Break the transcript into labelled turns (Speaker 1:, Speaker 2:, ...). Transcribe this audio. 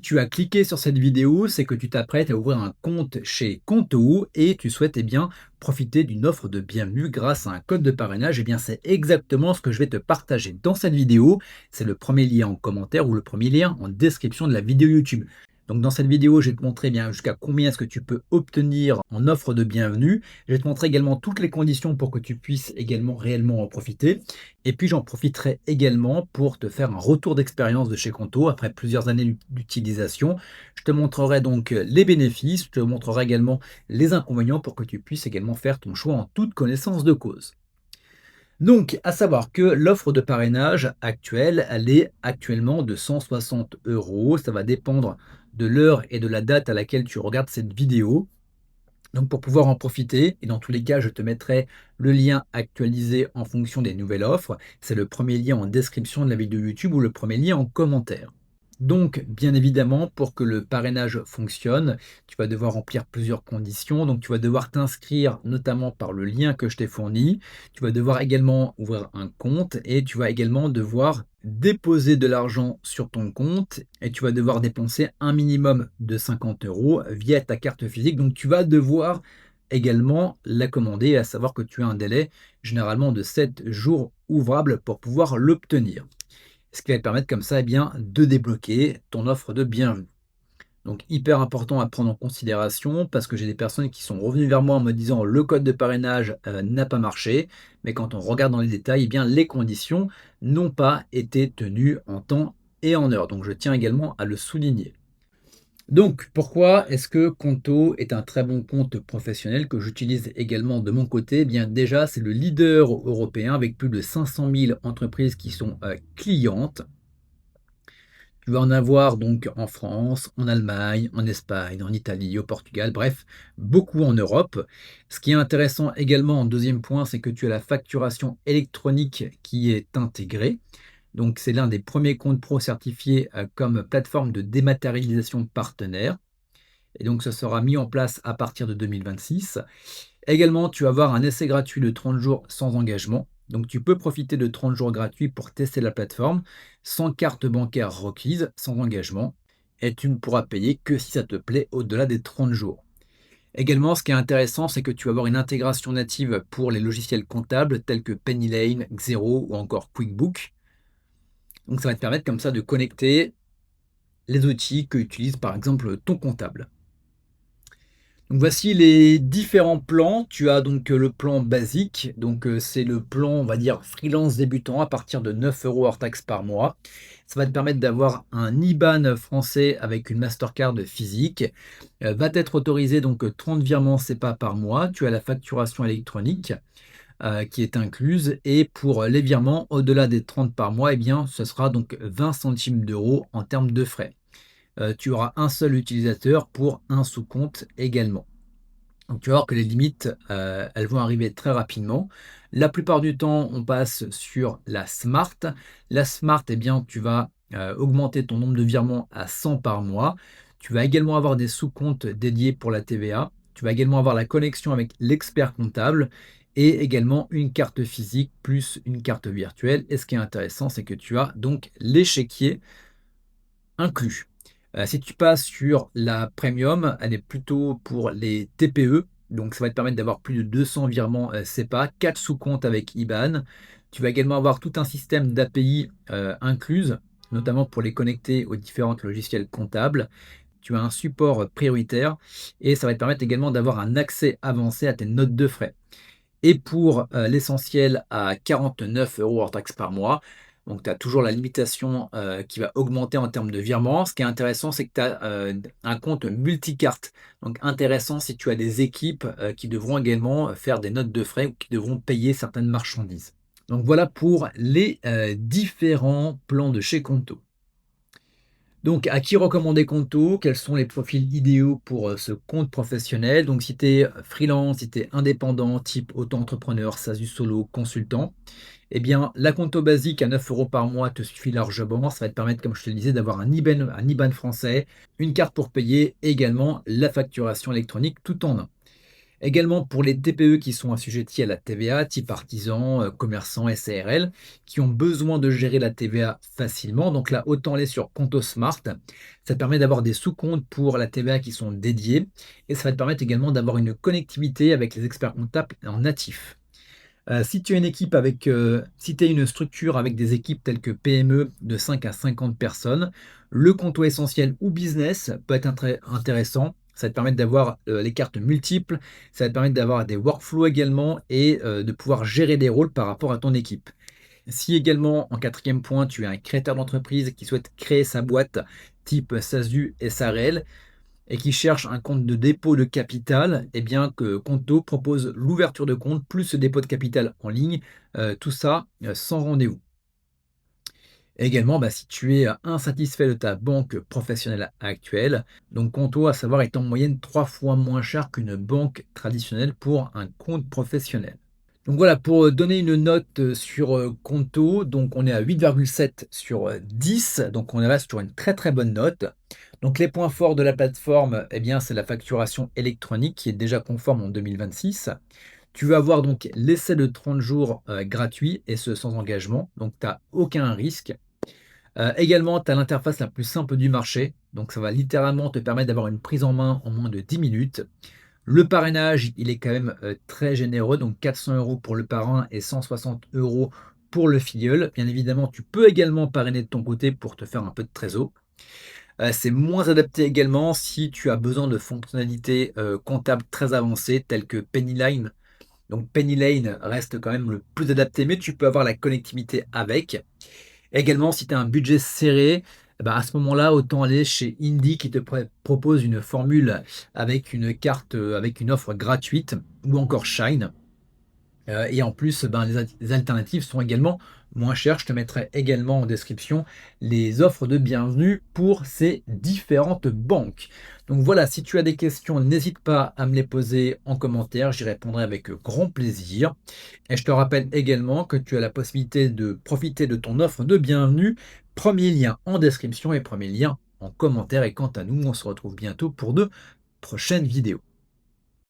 Speaker 1: tu as cliqué sur cette vidéo, c'est que tu t'apprêtes à ouvrir un compte chez Conto et tu souhaites bien profiter d'une offre de bienvenue grâce à un code de parrainage. C'est exactement ce que je vais te partager dans cette vidéo. C'est le premier lien en commentaire ou le premier lien en description de la vidéo YouTube. Donc dans cette vidéo, je vais te montrer jusqu'à combien est-ce que tu peux obtenir en offre de bienvenue. Je vais te montrer également toutes les conditions pour que tu puisses également réellement en profiter. Et puis j'en profiterai également pour te faire un retour d'expérience de chez Conto après plusieurs années d'utilisation. Je te montrerai donc les bénéfices, je te montrerai également les inconvénients pour que tu puisses également faire ton choix en toute connaissance de cause. Donc, à savoir que l'offre de parrainage actuelle, elle est actuellement de 160 euros. Ça va dépendre de l'heure et de la date à laquelle tu regardes cette vidéo. Donc pour pouvoir en profiter, et dans tous les cas, je te mettrai le lien actualisé en fonction des nouvelles offres. C'est le premier lien en description de la vidéo YouTube ou le premier lien en commentaire. Donc, bien évidemment, pour que le parrainage fonctionne, tu vas devoir remplir plusieurs conditions. Donc, tu vas devoir t'inscrire notamment par le lien que je t'ai fourni. Tu vas devoir également ouvrir un compte et tu vas également devoir déposer de l'argent sur ton compte et tu vas devoir dépenser un minimum de 50 euros via ta carte physique. Donc, tu vas devoir également la commander, à savoir que tu as un délai généralement de 7 jours ouvrables pour pouvoir l'obtenir. Ce qui va te permettre comme ça de débloquer ton offre de bienvenue. Donc hyper important à prendre en considération parce que j'ai des personnes qui sont revenues vers moi en me disant le code de parrainage n'a pas marché, mais quand on regarde dans les détails, les conditions n'ont pas été tenues en temps et en heure. Donc je tiens également à le souligner. Donc, pourquoi est-ce que Conto est un très bon compte professionnel que j'utilise également de mon côté? Déjà, c'est le leader européen avec plus de 500 000 entreprises qui sont clientes. Tu vas en avoir donc en France, en Allemagne, en Espagne, en Italie, au Portugal, bref, beaucoup en Europe. Ce qui est intéressant également en deuxième point, c'est que tu as la facturation électronique qui est intégrée. Donc, c'est l'un des premiers comptes pro certifiés comme plateforme de dématérialisation partenaire. Et donc, ça sera mis en place à partir de 2026. Également, tu vas avoir un essai gratuit de 30 jours sans engagement. Donc, tu peux profiter de 30 jours gratuits pour tester la plateforme, sans carte bancaire requise, sans engagement. Et tu ne pourras payer que si ça te plaît au-delà des 30 jours. Également, ce qui est intéressant, c'est que tu vas avoir une intégration native pour les logiciels comptables tels que Pennylane, Xero ou encore QuickBook. Donc, ça va te permettre comme ça de connecter les outils que utilise par exemple ton comptable. Donc voici les différents plans. Tu as donc le plan basique, donc c'est le plan, on va dire, freelance débutant à partir de 9 euros hors taxe par mois. Ça va te permettre d'avoir un IBAN français avec une Mastercard physique. Va être autorisé donc 30 virements CEPA par mois. Tu as la facturation électronique qui est incluse. Et pour les virements au-delà des 30 par mois, ce sera donc 20 centimes d'euros en termes de frais. Tu auras un seul utilisateur pour un sous-compte également. Donc tu vas voir que les limites, elles vont arriver très rapidement. La plupart du temps, on passe sur la Smart. La Smart, tu vas augmenter ton nombre de virements à 100 par mois. Tu vas également avoir des sous-comptes dédiés pour la TVA. Tu vas également avoir la connexion avec l'expert comptable et également une carte physique plus une carte virtuelle. Et ce qui est intéressant, c'est que tu as donc l'échiquier inclus. Si tu passes sur la premium, elle est plutôt pour les TPE. Donc, ça va te permettre d'avoir plus de 200 virements CEPA, 4 sous-comptes avec IBAN. Tu vas également avoir tout un système d'API incluse, notamment pour les connecter aux différents logiciels comptables. Tu as un support prioritaire et ça va te permettre également d'avoir un accès avancé à tes notes de frais. Et pour l'essentiel à 49 euros hors taxe par mois. Donc tu as toujours la limitation qui va augmenter en termes de virements. Ce qui est intéressant, c'est que tu as un compte multicarte. Donc intéressant si tu as des équipes qui devront également faire des notes de frais ou qui devront payer certaines marchandises. Donc voilà pour les différents plans de chez Conto. Donc, à qui recommander Conto? Quels sont les profils idéaux pour ce compte professionnel? Donc, si tu es freelance, si tu es indépendant, type auto-entrepreneur, SASU solo, consultant, la Conto basique à 9 euros par mois te suffit largement. Ça va te permettre, comme je te le disais, d'avoir un IBAN français, une carte pour payer et également la facturation électronique tout en un. Également pour les TPE qui sont assujettis à la TVA, type artisans, commerçants, SARL, qui ont besoin de gérer la TVA facilement. Donc là, autant aller sur Conto Smart. Ça te permet d'avoir des sous-comptes pour la TVA qui sont dédiés et ça va te permettre également d'avoir une connectivité avec les experts comptables en natif. Si tu as une équipe avec, si tu une structure avec des équipes telles que PME de 5 à 50 personnes, le compto essentiel ou business peut être intéressant. Ça va te permettre d'avoir, les cartes multiples, ça va te permettre d'avoir des workflows également et de pouvoir gérer des rôles par rapport à ton équipe. Si également, en quatrième point, tu es un créateur d'entreprise qui souhaite créer sa boîte type SASU, SARL, et qui cherche un compte de dépôt de capital, eh bien que Conto propose l'ouverture de compte plus ce dépôt de capital en ligne, tout ça, sans rendez-vous. Également, bah, si tu es insatisfait de ta banque professionnelle actuelle, donc Conto, à savoir, est en moyenne 3 fois moins cher qu'une banque traditionnelle pour un compte professionnel. Donc voilà, pour, donner une note, sur, Conto, donc on est à 8,7 sur, 10, donc on reste sur une très, très bonne note. Donc les points forts de la plateforme, eh bien, c'est la facturation électronique qui est déjà conforme en 2026. Tu vas avoir donc l'essai de 30 jours, gratuit et ce sans engagement, donc tu as aucun risque. Également, tu as l'interface la plus simple du marché, donc ça va littéralement te permettre d'avoir une prise en main en moins de 10 minutes. Le parrainage, il est quand même, très généreux, donc 400 € pour le parrain et 160 € pour le filleul. Bien évidemment, tu peux également parrainer de ton côté pour te faire un peu de trésor. C'est moins adapté également si tu as besoin de fonctionnalités, comptables très avancées telles que Pennyline. Donc Pennyline reste quand même le plus adapté, mais tu peux avoir la connectivité avec. Également, si tu as un budget serré, eh ben, à ce moment-là, autant aller chez Indie qui te propose une formule avec une carte, avec une offre gratuite ou encore Shine. Et en plus, ben, les alternatives sont également moins chères. Je te mettrai également en description les offres de bienvenue pour ces différentes banques. Donc voilà, si tu as des questions, n'hésite pas à me les poser en commentaire, j'y répondrai avec grand plaisir. Et je te rappelle également que tu as la possibilité de profiter de ton offre de bienvenue. Premier lien en description et premier lien en commentaire. Et quant à nous, on se retrouve bientôt pour de prochaines vidéos.